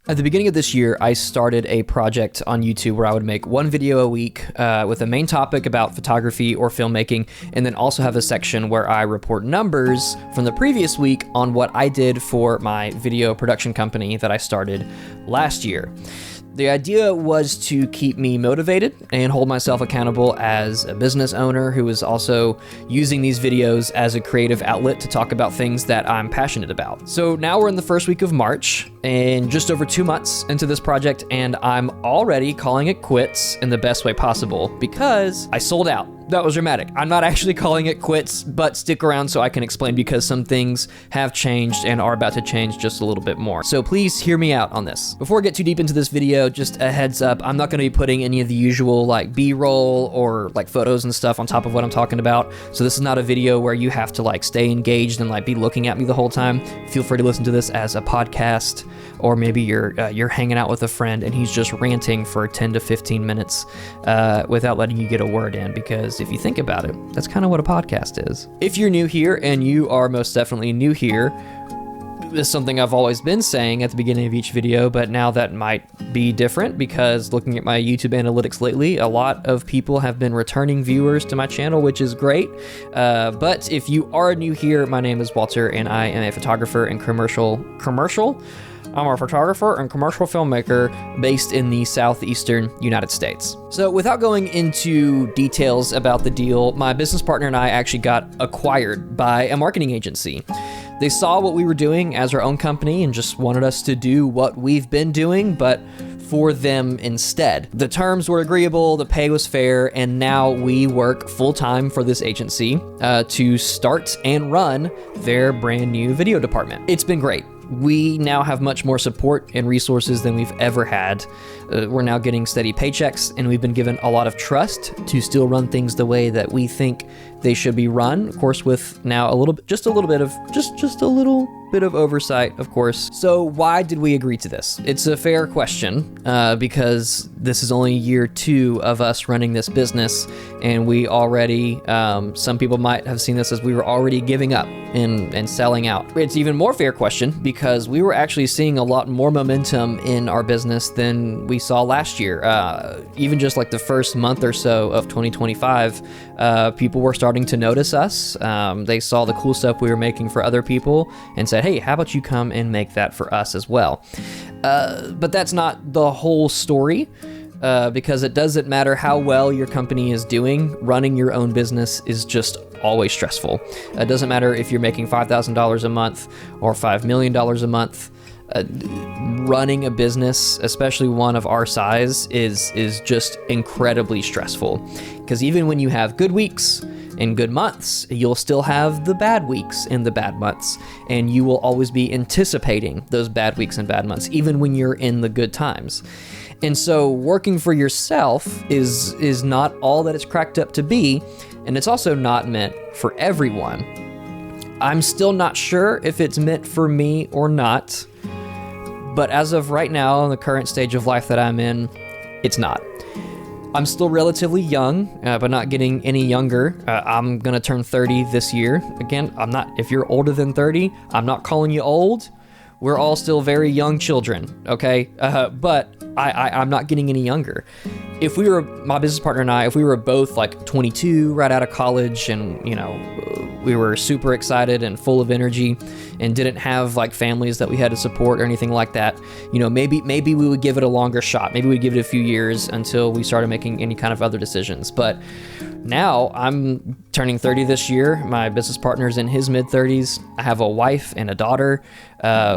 At the beginning of this year, I started a project on YouTube where I would make one video a week with a main topic about photography or filmmaking, and then also have a section where I report numbers from the previous week on what I did for my video production company that I started last year. The idea was to keep me motivated and hold myself accountable as a business owner who is also using these videos as a creative outlet to talk about things that I'm passionate about. So now we're in the first week of March and just over 2 months into this project, and I'm already calling it quits in the best way possible because I sold out. That was dramatic. I'm not actually calling it quits, but stick around so I can explain because some things have changed and are about to change just a little bit more. So please hear me out on this. Before I get too deep into this video, just a heads up, I'm not gonna be putting any of the usual like B-roll or like photos and stuff on top of what I'm talking about. So this is not a video where you have to like stay engaged and like be looking at me the whole time. Feel free to listen to this as a podcast, or maybe you're hanging out with a friend and he's just ranting for 10 to 15 minutes without letting you get a word in, because if you think about it, that's kind of what a podcast is. If you're new here, and you are most definitely new here, this is something I've always been saying at the beginning of each video, but now that might be different because looking at my YouTube analytics lately, a lot of people have been returning viewers to my channel, which is great. But if you are new here, my name is Walter and I am a photographer and commercial filmmaker based in the southeastern United States. So without going into details about the deal, my business partner and I actually got acquired by a marketing agency. They saw what we were doing as our own company and just wanted us to do what we've been doing, but for them instead. The terms were agreeable, the pay was fair, and now we work full-time for this agency to start and run their brand new video department. It's been great. We now have much more support and resources than we've ever had. We're now getting steady paychecks, and we've been given a lot of trust to still run things the way that we think they should be run. Of course, with now a little bit of oversight, of course. So why did we agree to this? It's a fair question because this is only year 2 of us running this business, and we already, some people might have seen this as we were already giving up and selling out. It's even more fair question because we were actually seeing a lot more momentum in our business than we saw last year. Even just like the first month or so of 2025, people were starting to notice us. They saw the cool stuff we were making for other people and said, hey, how about you come and make that for us as well? But that's not the whole story. Because it doesn't matter how well your company is doing, running your own business is just always stressful. It doesn't matter if you're making $5,000 a month or $5 million a month. Running a business, especially one of our size, is just incredibly stressful. Because even when you have good weeks and good months, you'll still have the bad weeks and the bad months, and you will always be anticipating those bad weeks and bad months, even when you're in the good times. And so working for yourself is not all that it's cracked up to be, and it's also not meant for everyone. I'm still not sure if it's meant for me or not, but as of right now, in the current stage of life that I'm in, it's not. I'm still relatively young, but not getting any younger. I'm gonna turn 30 this year. Again, if you're older than 30, I'm not calling you old. We're all still very young children, okay? But I'm not getting any younger. If we were, my business partner and I, if we were both like 22, right out of college, and we were super excited and full of energy and didn't have like families that we had to support or anything like that, maybe we would give it a longer shot. Maybe we'd give it a few years until we started making any kind of other decisions. But now I'm turning 30 this year. My business partner's in his mid-30s. I have a wife and a daughter.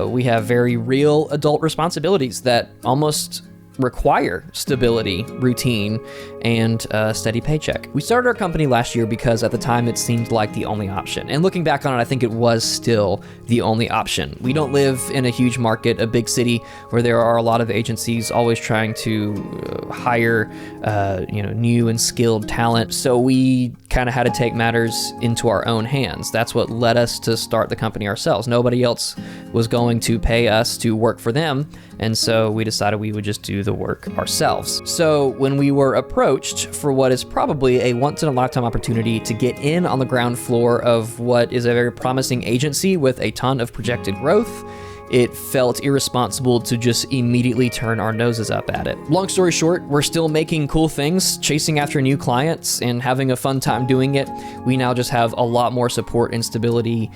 We have very real adult responsibilities that almost require stability, routine, and a steady paycheck. We started our company last year because at the time it seemed like the only option. And looking back on it, I think it was still the only option. We don't live in a huge market, a big city, where there are a lot of agencies always trying to hire new and skilled talent. So we kind of had to take matters into our own hands. That's what led us to start the company ourselves. Nobody else was going to pay us to work for them, and so we decided we would just do the work ourselves. So when we were approached for what is probably a once-in-a-lifetime opportunity to get in on the ground floor of what is a very promising agency with a ton of projected growth, it felt irresponsible to just immediately turn our noses up at it. Long story short, we're still making cool things, chasing after new clients, and having a fun time doing it. We now just have a lot more support and stability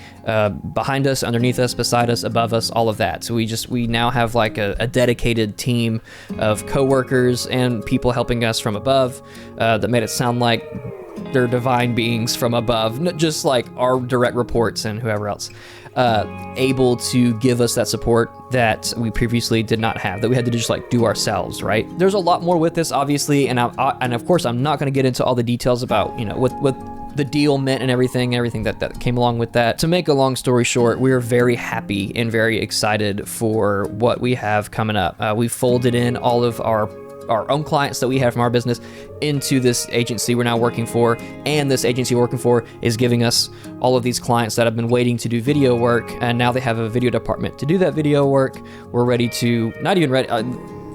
behind us, underneath us, beside us, above us, all of that. So we now have like a dedicated team of coworkers and people helping us from above that made it sound like they're divine beings from above, not just like our direct reports and whoever else, able to give us that support that we previously did not have, that we had to just like do ourselves, right? There's a lot more with this, obviously, and of course I'm not going to get into all the details about, you know, what the deal meant and everything that came along with that. To make a long story short, we're very happy and very excited for what we have coming up. We folded in all of our own clients that we have from our business into this agency we're now working for, and this agency we're working for is giving us all of these clients that have been waiting to do video work, and now they have a video department to do that video work. We're ready to, not even ready,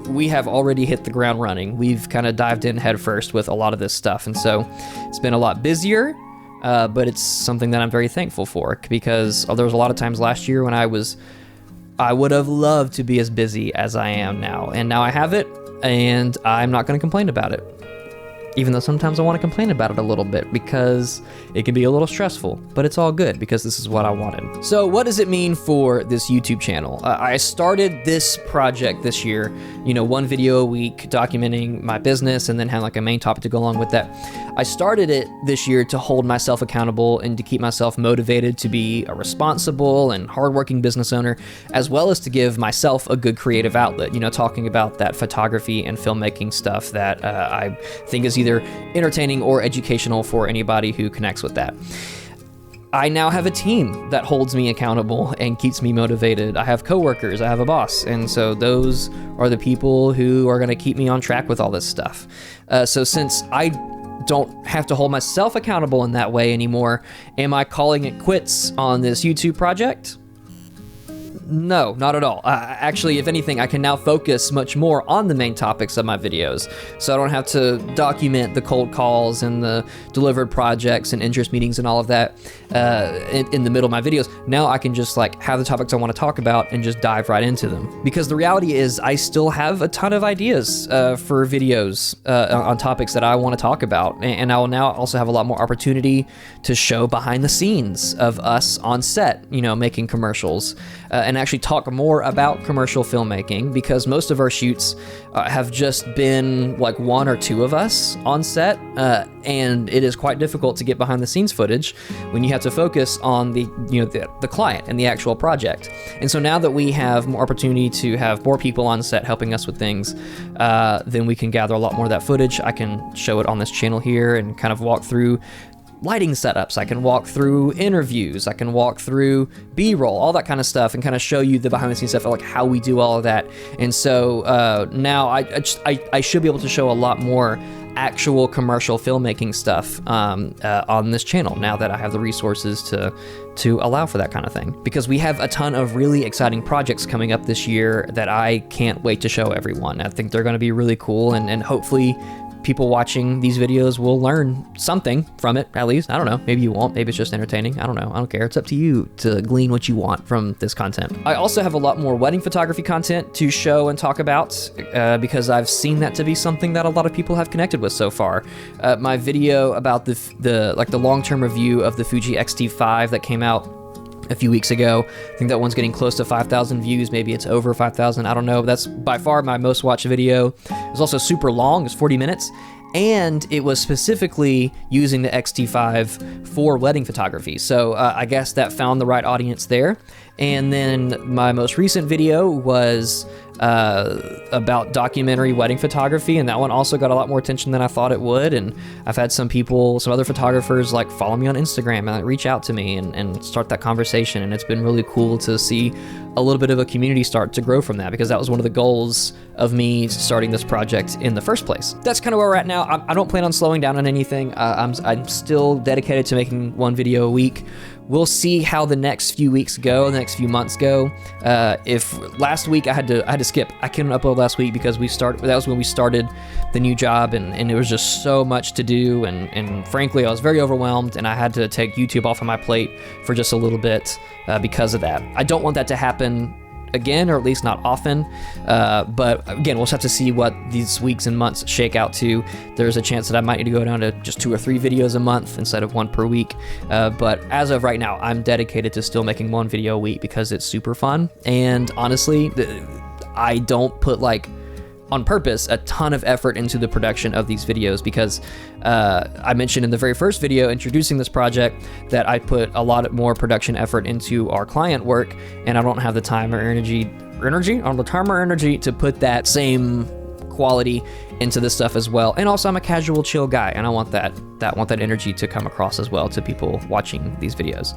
we have already hit the ground running. We've kind of dived in head first with a lot of this stuff, and so it's been a lot busier, but it's something that I'm very thankful for, because there was a lot of times last year when I would have loved to be as busy as I am now, and now I have it, and I'm not going to complain about it. Even though sometimes I want to complain about it a little bit because it can be a little stressful, but it's all good because this is what I wanted. So what does it mean for this YouTube channel? I started this project this year, you know, one video a week documenting my business and then have like a main topic to go along with that. I started it this year to hold myself accountable and to keep myself motivated to be a responsible and hardworking business owner, as well as to give myself a good creative outlet, you know, talking about that photography and filmmaking stuff that I think is either entertaining or educational for anybody who connects with that. I now have a team that holds me accountable and keeps me motivated. I have coworkers, I have a boss, and so those are the people who are going to keep me on track with all this stuff. So since I don't have to hold myself accountable in that way anymore, am I calling it quits on this YouTube project? No, not at all. Actually, if anything, I can now focus much more on the main topics of my videos. So I don't have to document the cold calls and the delivered projects and interest meetings and all of that in the middle of my videos. Now I can just like have the topics I want to talk about and just dive right into them. Because the reality is I still have a ton of ideas for videos on topics that I want to talk about. And I will now also have a lot more opportunity to show behind the scenes of us on set, you know, making commercials. And actually talk more about commercial filmmaking, because most of our shoots have just been like one or two of us on set, and it is quite difficult to get behind the scenes footage when you have to focus on the client and the actual project. And so now that we have more opportunity to have more people on set helping us with things, then we can gather a lot more of that footage. I can show it on this channel here and kind of walk through lighting setups. I can walk through interviews. I can walk through B-roll, all that kind of stuff, and kind of show you the behind the scenes stuff, like how we do all of that. And so now I should be able to show a lot more actual commercial filmmaking stuff on this channel now that I have the resources to allow for that kind of thing. Because we have a ton of really exciting projects coming up this year that I can't wait to show everyone. I think they're going to be really cool, and hopefully people watching these videos will learn something from it, at least. I don't know. Maybe you won't. Maybe it's just entertaining. I don't know. I don't care. It's up to you to glean what you want from this content. I also have a lot more wedding photography content to show and talk about because I've seen that to be something that a lot of people have connected with so far. My video about the long-term review of the Fuji X-T5 that came out a few weeks ago. I think that one's getting close to 5,000 views. Maybe it's over 5,000. I don't know. That's by far my most watched video. It was also super long. It was 40 minutes. And it was specifically using the X-T5 for wedding photography. So I guess that found the right audience there. And then my most recent video was about documentary wedding photography, and that one also got a lot more attention than I thought it would. And I've had some other photographers like follow me on Instagram and like, reach out to me and start that conversation, and it's been really cool to see a little bit of a community start to grow from that, because that was one of the goals of me starting this project in the first place. That's kind of where we're at now. I don't plan on slowing down on anything. I'm still dedicated to making one video a week. We'll see how the next few weeks go, the next few months go. If last week I had to skip, I couldn't upload last week because that was when we started the new job, and it was just so much to do, and frankly I was very overwhelmed, and I had to take YouTube off of my plate for just a little bit because of that. I don't want that to happen again, or at least not often. But again, we'll just have to see what these weeks and months shake out to. There's a chance that I might need to go down to just 2 or 3 videos a month instead of 1 per week. But as of right now, I'm dedicated to still making 1 video a week because it's super fun. And honestly, I don't put on purpose a ton of effort into the production of these videos because I mentioned in the very first video introducing this project that I put a lot more production effort into our client work, and I don't have the time or energy to put that same quality into this stuff as well. And also I'm a casual, chill guy, and I want that energy to come across as well to people watching these videos.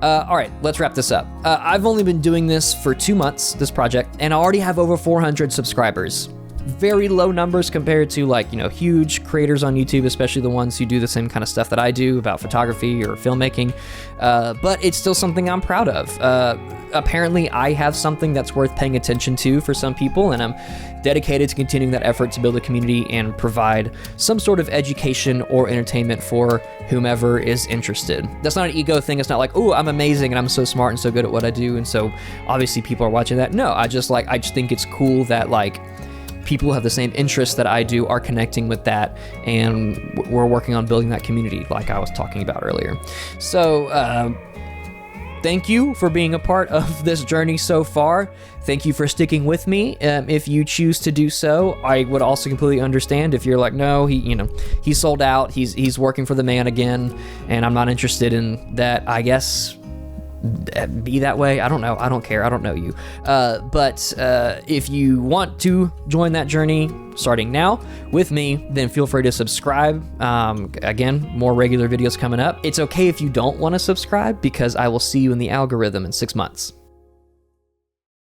All right, let's wrap this up. I've only been doing this for 2 months, this project, and I already have over 400 subscribers. Very low numbers compared to huge creators on YouTube, especially the ones who do the same kind of stuff that I do about photography or filmmaking. But it's still something I'm proud of. Apparently I have something that's worth paying attention to for some people, and I'm dedicated to continuing that effort to build a community and provide some sort of education or entertainment for whomever is interested. That's not an ego thing. It's not like, oh, I'm amazing and I'm so smart and so good at what I do, and so obviously people are watching that. No, I just think it's cool that people who have the same interests that I do are connecting with that, and we're working on building that community like I was talking about earlier. So thank you for being a part of this journey so far. Thank you for sticking with me. If you choose to do so, I would also completely understand if you're like, no, he's sold out, he's working for the man again, and I'm not interested in that. I guess be that way. I don't know. I don't care. I don't know you. But if you want to join that journey starting now with me, then feel free to subscribe. Again, more regular videos coming up. It's okay if you don't want to subscribe because I will see you in the algorithm in 6 months.